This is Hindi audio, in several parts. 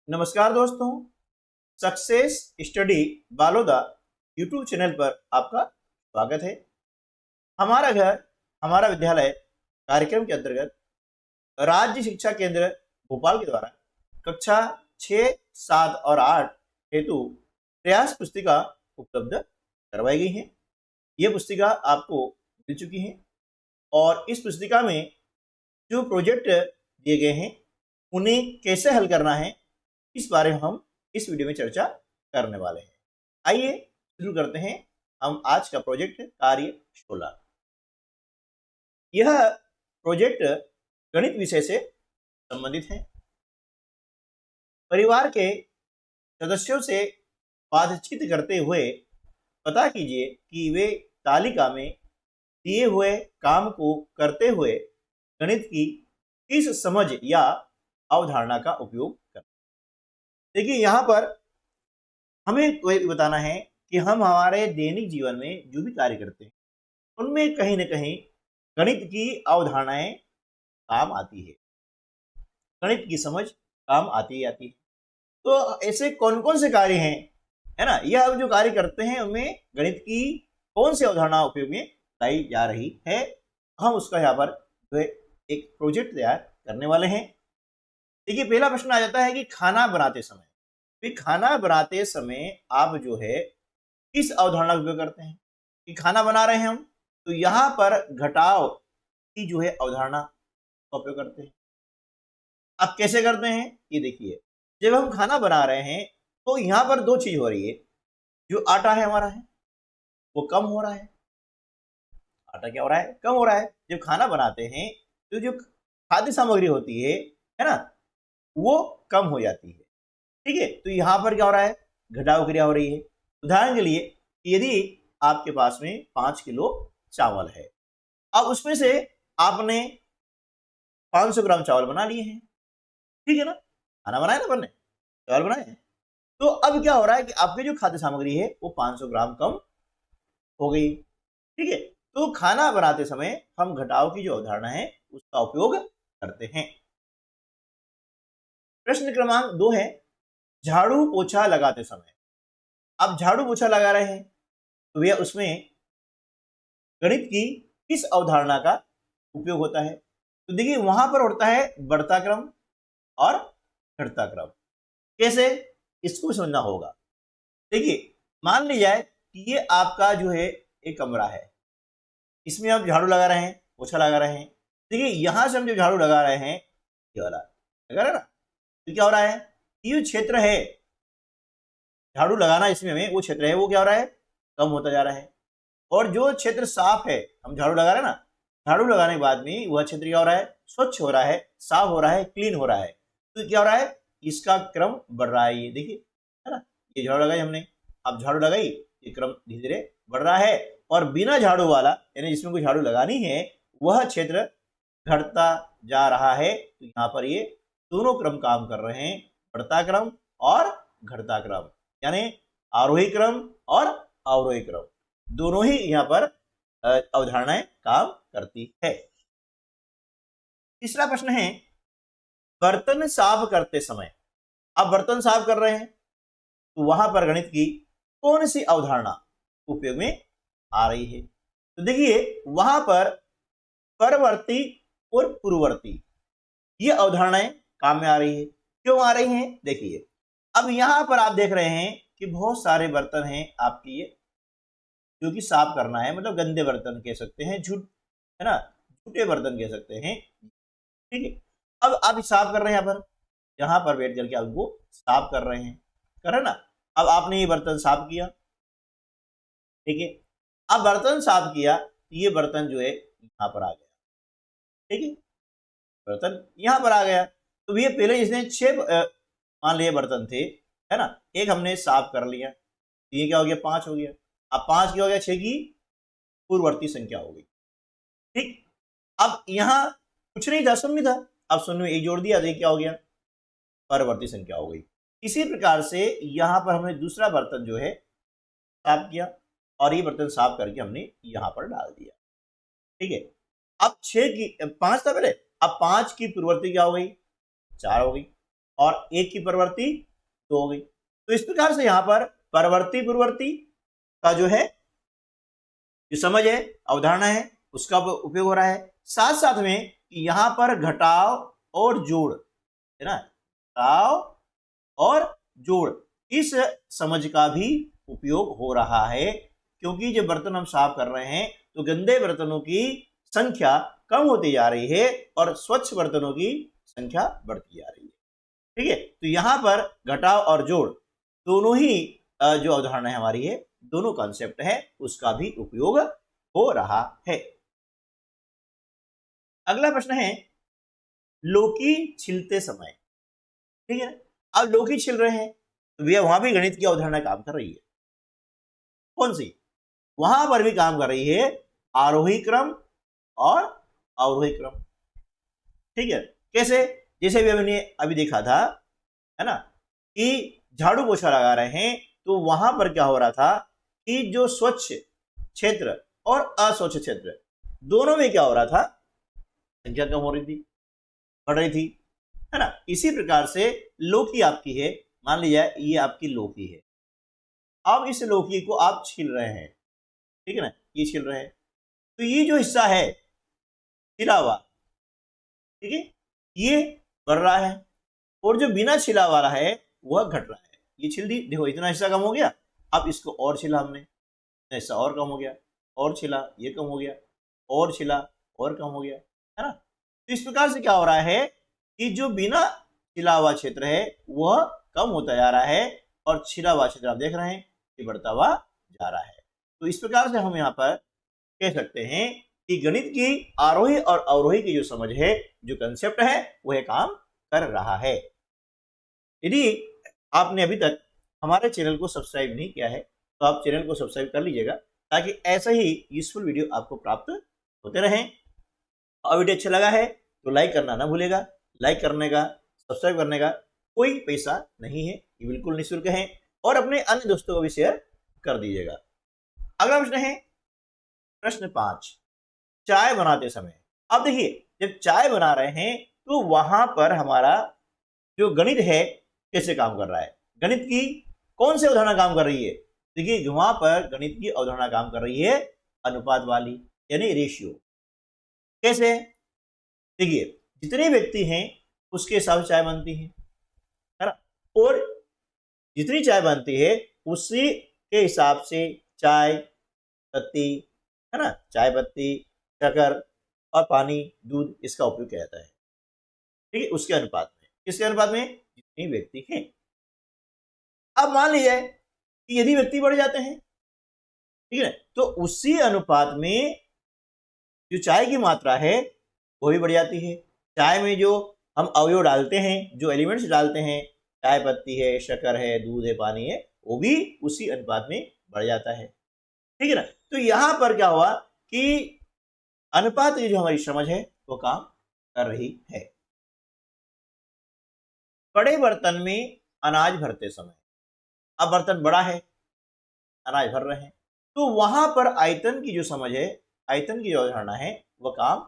नमस्कार दोस्तों, success study Baloda YouTube channel पर आपका स्वागत है। हमारा घर हमारा विद्यालय कार्यक्रम के अंतर्गत राज्य शिक्षा केंद्र भोपाल के द्वारा कक्षा 6, 7 और 8 हेतु प्रयास पुस्तिका उपलब्ध करवाई गई है। ये पुस्तिका आपको मिल चुकी है और इस पुस्तिका में जो प्रोजेक्ट दिए गए हैं उन्हें कैसे हल करना है, इस बारे में हम इस वीडियो में चर्चा करने वाले हैं। आइए शुरू करते हैं हम आज का प्रोजेक्ट कार्य 16। यह प्रोजेक्ट गणित विषय से संबंधित है। परिवार के सदस्यों से बातचीत करते हुए पता कीजिए कि वे तालिका में दिए हुए काम को करते हुए गणित की किस समझ या अवधारणा का उपयोग करते हैं। देखिए, यहाँ पर हमें बताना है कि हम हमारे दैनिक जीवन में जो भी कार्य करते हैं उनमें कहीं ना कहीं गणित की अवधारणाएं काम आती है, गणित की समझ काम आती है। तो ऐसे कौन कौन से कार्य हैं, है ना, यह जो कार्य करते हैं उनमें गणित की कौन सी अवधारणा उपयोग में लाई जा रही है, हम उसका यहाँ पर जो है एक प्रोजेक्ट तैयार करने वाले हैं। देखिए, पहला प्रश्न आ जाता है कि खाना बनाते समय आप जो है किस अवधारणा का उपयोग करते हैं। कि खाना बना रहे हैं हम, तो यहाँ पर घटाव की जो है अवधारणा का उपयोग करते हैं। अब कैसे करते हैं ये देखिए, जब हम खाना बना रहे हैं तो यहाँ पर दो चीज हो रही है। जो आटा है हमारा है वो कम हो रहा है। आटा क्या हो रहा है? कम हो रहा है। जब खाना बनाते हैं तो जो खाद्य सामग्री होती है ना, वो कम हो जाती है। ठीक है, तो यहां पर क्या हो रहा है? घटाव क्रिया हो रही है। उदाहरण के लिए, यदि आपके पास में 5 किलो चावल है, अब उसमें से आपने 500 ग्राम चावल बना लिए हैं। ठीक है ना, खाना बनाए ना, बनने चावल बनाए हैं। तो अब क्या हो रहा है कि आपकी जो खाद्य सामग्री है वो 500 ग्राम कम हो गई। ठीक है, तो खाना बनाते समय हम घटाव की जो अवधारणा है उसका उपयोग करते हैं। प्रश्न क्रमांक 2 है, झाड़ू पोछा लगाते समय। आप झाड़ू पोछा लगा रहे हैं तो भैया उसमें गणित की किस अवधारणा का उपयोग होता है? तो देखिए, वहां पर होता है बढ़ता क्रम और घटता क्रम। कैसे, इसको समझना होगा। देखिए, मान ली जाए कि ये आपका जो है एक कमरा है, इसमें आप झाड़ू लगा रहे हैं, पोछा लगा रहे हैं। देखिए, यहां से हम जो झाड़ू लगा रहे हैं ये वाला लगा रहे हैं ना, तो क्या हो रहा है? ये क्षेत्र है झाड़ू लगाना, इसमें हमें वो क्षेत्र है वो क्या हो रहा है? कम होता जा रहा है। और जो क्षेत्र साफ है, हम झाड़ू लगा रहे हैं ना, झाड़ू लगाने के बाद में वह क्षेत्र क्या हो रहा है? स्वच्छ हो रहा है, साफ हो रहा है, क्लीन हो रहा है। तो क्या हो रहा है? इसका क्रम बढ़ रहा है। ये देखिए, है ना, ये झाड़ू लगाई हमने, अब झाड़ू लगाई, ये क्रम धीरे धीरे बढ़ रहा है। और बिना झाड़ू वाला, यानी जिसमें कोई झाड़ू लगानी है, वह क्षेत्र घटता जा रहा है। तो यहाँ पर ये दोनों क्रम काम कर रहे हैं, बढ़ता क्रम और घटता क्रम, यानी आरोही क्रम और अवरोही क्रम, दोनों ही यहाँ पर अवधारणाएं काम करती है। तीसरा प्रश्न है, बर्तन साफ करते समय। आप बर्तन साफ कर रहे हैं तो वहां पर गणित की कौन सी अवधारणा उपयोग में आ रही है? तो देखिए, वहां पर परवर्ती और पूर्ववर्ती ये अवधारणाएं काम में आ रही है। क्यों आ रही हैं? देखिए, अब यहां पर आप देख रहे हैं कि बहुत सारे बर्तन हैं आपकी, ये जो कि साफ करना है, मतलब गंदे बर्तन कह सकते हैं, है ना, झूठे बर्तन कह सकते हैं। ठीक है, अब आप साफ कर रहे हैं, यहाँ पर बैठ करके आप उनको साफ कर रहे हैं, कर रहे ना। अब आपने ये बर्तन साफ किया, ठीक है, अब बर्तन साफ किया तो ये बर्तन जो है यहाँ पर आ गया। ठीक है, बर्तन यहाँ पर आ गया। तो ये पहले इसने 6 मान लिए बर्तन थे, है ना, एक हमने साफ कर लिया, ये क्या हो गया? 5 हो गया। अब 5 क्या हो गया? 6 की पूर्ववर्ती संख्या हो गई। ठीक, अब यहाँ कुछ नहीं था, शून्य था, अब शून्य में एक जोड़ दिया तो क्या हो गया? परवर्ती संख्या हो गई। इसी प्रकार से यहाँ पर हमने दूसरा बर्तन जो है साफ किया और ये बर्तन साफ करके हमने यहाँ पर डाल दिया। ठीक है, अब 5 था पहले, अब 5 की पूर्ववर्ती क्या हो गई? 4 हो गई। और एक की परवर्ती 2 हो गई। तो इस प्रकार से यहाँ पर परवर्ती पूर्ववर्ती का जो है जो समझ है, अवधारणा है, उसका उपयोग हो रहा है। साथ साथ में यहाँ पर घटाव और जोड़ है ना, घटाव और जोड़, इस समझ का भी उपयोग हो रहा है, क्योंकि जब बर्तन हम साफ कर रहे हैं तो गंदे बर्तनों की संख्या कम होती जा रही है और स्वच्छ बर्तनों की संख्या बढ़ती जा रही है। ठीक है, तो यहाँ पर घटाव और जोड़ दोनों ही जो अवधारणा है हमारी है, दोनों कॉन्सेप्ट है, उसका भी उपयोग हो रहा है। अगला प्रश्न है लौकी छिलते समय। ठीक है, अब लौकी छिल रहे हैं तो भैया वहां भी गणित की अवधारणा काम कर रही है। कौन सी? वहां पर भी काम कर रही है आरोही क्रम और अवरोही क्रम। ठीक है, कैसे? जैसे भी हमने अभी देखा था है ना कि झाड़ू पोछा लगा रहे हैं तो वहां पर क्या हो रहा था कि जो स्वच्छ क्षेत्र और अस्वच्छ क्षेत्र दोनों में क्या हो रहा था, संख्या कम हो रही थी, बढ़ रही थी, है ना। इसी प्रकार से लौकी आपकी है, मान लीजिए ये आपकी लौकी है। अब इस लौकी को आप छील रहे हैं, ठीक है ना, ये छील रहे हैं तो ये जो हिस्सा है छिला हुआ, ठीक है, ये बढ़ रहा है और जो बिना छिला वाला है वह घट रहा है। ये छिल दी, देखो इतना हिस्सा कम हो गया, अब इसको और छिला हमने, इतना हिस्सा और कम हो गया, और छिला, ये कम हो गया, और छिला, और कम हो गया, है ना। तो इस प्रकार से क्या हो रहा है कि जो बिना छिला हुआ क्षेत्र है वह कम होता जा रहा है और छिला हुआ क्षेत्र आप देख रहे हैं कि बढ़ता हुआ जा रहा है। तो इस प्रकार से हम यहाँ पर कह सकते हैं कि गणित की आरोही और अवरोही की जो समझ है, जो कंसेप्ट है, वह काम कर रहा है। यदि आपने अभी तक हमारे चैनल को सब्सक्राइब नहीं किया है तो आप चैनल को सब्सक्राइब कर लीजिएगा, ताकि ऐसा ही यूजफुल वीडियो आपको प्राप्त होते रहें। और वीडियो अच्छा लगा है तो लाइक करना ना भूलेगा। लाइक करने का, सब्सक्राइब करने का कोई पैसा नहीं है, ये बिल्कुल निःशुल्क है, और अपने अन्य दोस्तों को भी शेयर कर दीजिएगा। अगला प्रश्न है प्रश्न 5, चाय बनाते समय। अब देखिए, जब चाय बना रहे हैं तो वहां पर हमारा जो गणित है कैसे काम कर रहा है, गणित की कौन सी अवधारणा काम कर रही है? देखिए वहां पर गणित की अवधारणा काम कर रही है अनुपात वाली, यानी रेशियो। कैसे? देखिए जितने व्यक्ति हैं उसके हिसाब से चाय बनती है ना, और जितनी चाय बनती है उसी के हिसाब से चाय पत्ती, है ना, चाय पत्ती, शक्कर और पानी, दूध, इसका उपयोग किया जाता है। ठीक है, उसके अनुपात में, किसके अनुपात में? जितने व्यक्ति हैं। अब मान लीजिए कि यदि व्यक्ति बढ़ जाते हैं, ठीक है, तो उसी अनुपात में जो चाय की मात्रा है वो भी बढ़ जाती है। चाय में जो हम अवयव डालते हैं, जो एलिमेंट्स डालते हैं, चाय पत्ती है, शक्कर है, दूध है, पानी है, वो भी उसी अनुपात में बढ़ जाता है। ठीक है ना। तो यहां पर क्या हुआ कि अनुपात की जो हमारी समझ है वो काम कर रही है। बड़े बर्तन में अनाज भरते समय, अब बर्तन बड़ा है, अनाज भर रहे हैं, तो वहां पर आयतन की जो समझ है, आयतन की जो अवधारणा है वह काम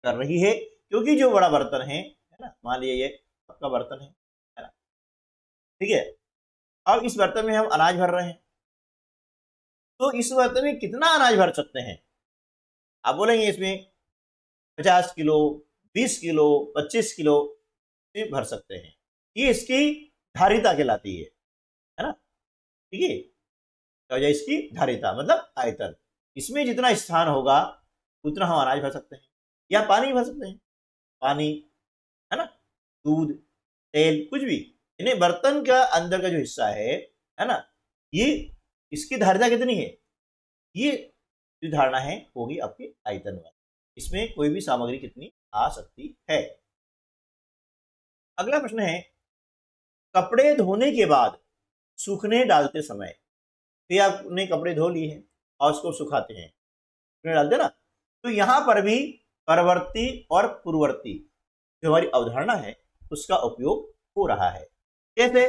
कर रही है, क्योंकि जो बड़ा बर्तन है ना, मान लीजिए ये आपका बर्तन है ना, ठीक है, अब इस बर्तन में हम अनाज भर रहे हैं, तो इस बर्तन में कितना अनाज भर सकते हैं? आप बोलेंगे इसमें 50 किलो, 20 किलो, 25 किलो भर सकते हैं। ये इसकी धारिता कहलाती है ना, ठीक है, तो इसकी धारिता मतलब आयतन, इसमें जितना स्थान होगा उतना हम अनाज भर सकते हैं, या पानी भर सकते हैं, पानी, है ना, दूध, तेल, कुछ भी, यानी बर्तन का अंदर का जो हिस्सा है ना, ये इसकी धारिता कितनी है, ये जो धारणा है होगी आपकी आयतन वाली, इसमें कोई भी सामग्री कितनी आ सकती है। अगला प्रश्न है कपड़े धोने के बाद सूखने डालते समय, फिर आपने कपड़े धो लिए हैं और उसको सुखाते हैं, सूखने डालते ना, तो यहां पर भी परवर्ती और पूर्ववर्ती जो हमारी अवधारणा है उसका उपयोग हो रहा है। कैसे?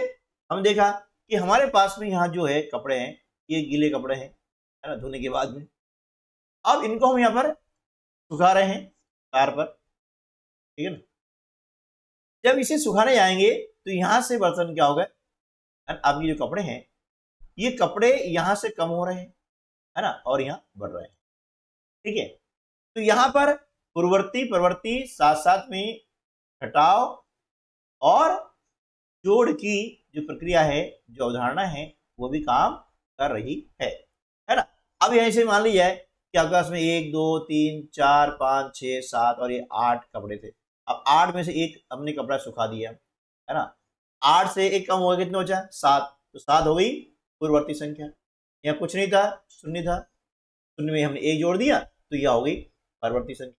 हम देखा कि हमारे पास में यहाँ जो है कपड़े हैं, ये गीले कपड़े हैं, है ना, धोने के बाद में, अब इनको हम यहाँ पर सुखा रहे हैं तार पर, ठीक है ना। जब इसे सुखाने जाएंगे तो यहां से बर्तन क्या हो गए, अब ये जो कपड़े हैं ये कपड़े यहां से कम हो रहे हैं, है ना, और यहाँ बढ़ रहे हैं। ठीक है, तो यहां पर पूर्ववर्ती प्रवर्ती साथ साथ में घटाव और जोड़ की जो प्रक्रिया है, जो अवधारणा है, वो भी काम कर रही है ना। अब यहीं से मान लीजिए कि आपके पास में 1 2 3 4 5 6 7 और ये 8 कपड़े थे। अब 8 में से एक हमने कपड़ा सुखा दिया, है ना, 8 से एक कम हो गया, कितना बचा 7, तो 7 हो गई पूर्ववर्ती संख्या। यहाँ कुछ नहीं था, शून्य था, शून्य में हमने एक जोड़ दिया तो यह हो गई परवर्ती संख्या।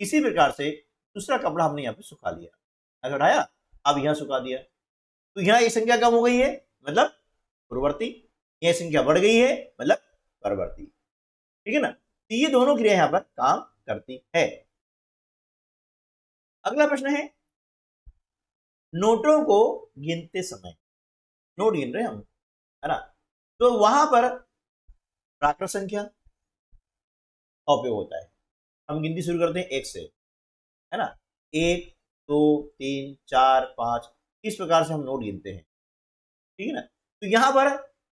इसी प्रकार से दूसरा कपड़ा हमने यहाँ पे सुखा लिया, उठाया, अब यहाँ सुखा दिया, तो यहाँ ये संख्या कम हो गई है मतलब पूर्ववर्ती, यह संख्या बढ़ गई है मतलब परवर्ती। ठीक है ना, तो ये दोनों क्रिया यहाँ पर काम करती है। अगला प्रश्न है, नोटों को गिनते समय, नोट गिन रहे हैं हम, है ना, तो वहां पर प्राकृत संख्या का उपयोग होता है। हम गिनती शुरू करते हैं 1 से, है ना, 1 2 3 4 5, इस प्रकार से हम नोट गिनते हैं। ठीक है ना, तो यहां पर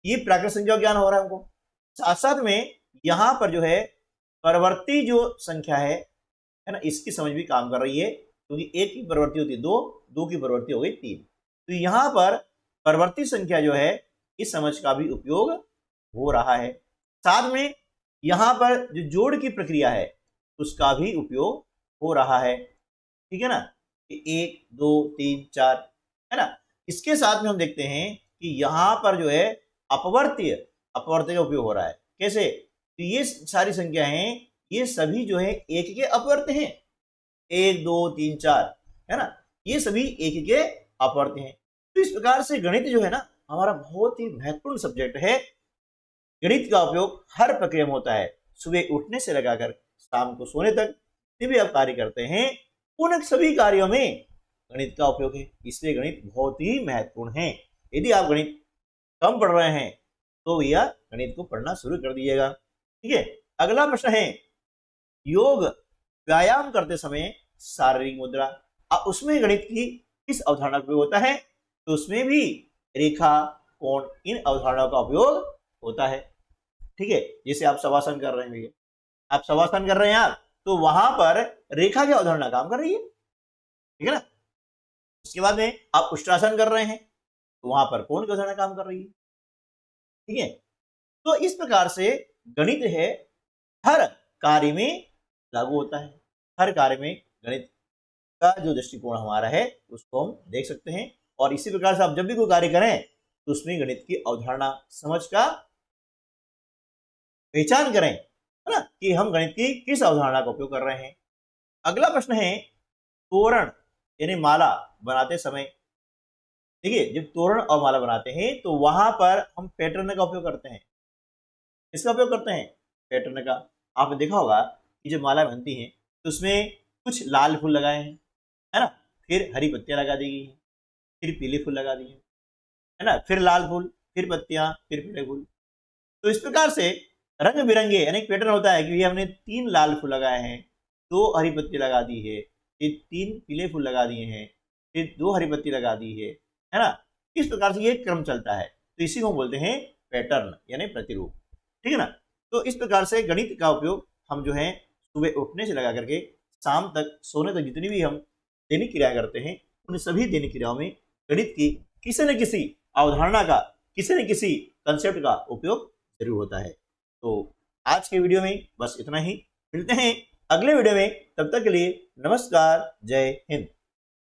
ये प्राकृत संख्या का ज्ञान हो रहा है हमको, साथ साथ में यहां पर जो है परवर्ती जो संख्या है ना, इसकी समझ भी काम कर रही है, क्योंकि 1 की परवर्ती होती है 2, 2 की परवर्ती हो गई 3, तो यहां पर परवर्ती संख्या जो है इस समझ का भी उपयोग हो रहा है। साथ में यहां पर जो जोड़ की प्रक्रिया है उसका भी उपयोग हो रहा है। ठीक है ना, 1 2 3 4, है ना। इसके साथ में हम देखते हैं कि यहां पर जो है अपवर्त्य का उपयोग हो रहा है। कैसे, तो ये सारी संख्या हैं, ये सभी जो है एक के अपवर्त्य हैं, 1 2 3 4, है ना, ये सभी एक के अपवर्त्य हैं। तो इस प्रकार से गणित जो है ना हमारा बहुत ही महत्वपूर्ण सब्जेक्ट है। गणित का उपयोग हर प्रक्रिया में होता है, सुबह उठने से लगाकर शाम को सोने तक जितने भी आप कार्य करते हैं उन सभी कार्यों में गणित का उपयोग है, इसलिए गणित बहुत ही महत्वपूर्ण है। यदि आप गणित कम पढ़ रहे हैं तो भैया गणित को पढ़ना शुरू कर दीजिएगा। ठीक है, अगला प्रश्न है, योग व्यायाम करते समय शारीरिक मुद्रा, अब उसमें गणित की किस अवधारणा का उपयोग होता है, तो उसमें भी रेखा कोण इन अवधारणाओं का उपयोग होता है। ठीक है, जैसे आप शवासन कर रहे हैं भैया, आप शवासन कर रहे हैं आप, तो वहां पर रेखा की अवधारणा काम कर रही है। ठीक है ना, उसके बाद में आप उष्ट्रासन कर रहे हैं तो वहां पर कोण की अवधारणा काम कर रही है। ठीक है, तो इस प्रकार से गणित है हर कार्य में लागू होता है, हर कार्य में गणित का जो दृष्टिकोण हमारा है उसको हम देख सकते हैं, और इसी प्रकार से आप जब भी कोई कार्य करें तो उसमें गणित की अवधारणा समझ का पहचान करें, है ना, कि हम गणित की किस अवधारणा का उपयोग कर रहे हैं। अगला प्रश्न है, तोरण यानी माला बनाते समय, देखिए जब तोरण और माला बनाते हैं तो वहां पर हम पैटर्न का उपयोग करते हैं। इसका उपयोग करते हैं पैटर्न का। आपने देखा होगा कि जब माला बनती है तो उसमें कुछ लाल फूल लगाए हैं, है ना, फिर हरी पत्तियां लगा दी गई हैं, फिर पीले फूल लगा दिए, है ना, फिर लाल फूल, फिर पत्तियां, फिर पीले फूल। तो इस प्रकार से रंग बिरंगे यानी पैटर्न होता है कि हमने 3 लाल फूल लगाए हैं, 2 हरी पत्ती लगा दी है, फिर 3 पीले फूल लगा दिए हैं, फिर 2 हरी पत्ती लगा दी है ना। इस प्रकार से ये क्रम चलता है, तो इसी को बोलते हैं पैटर्न यानी प्रतिरूप। ठीक है ना, तो इस प्रकार से गणित का उपयोग हम जो है सुबह उठने से लगा करके शाम तक सोने तक जितनी भी हम दैनिक क्रिया करते हैं उन सभी दैनिक क्रियाओं में गणित की किसी न किसी अवधारणा का, किसी न किसी कंसेप्ट का उपयोग जरूर होता है। तो आज के वीडियो में बस इतना ही, मिलते हैं अगले वीडियो में, तब तक के लिए नमस्कार, जय हिंद।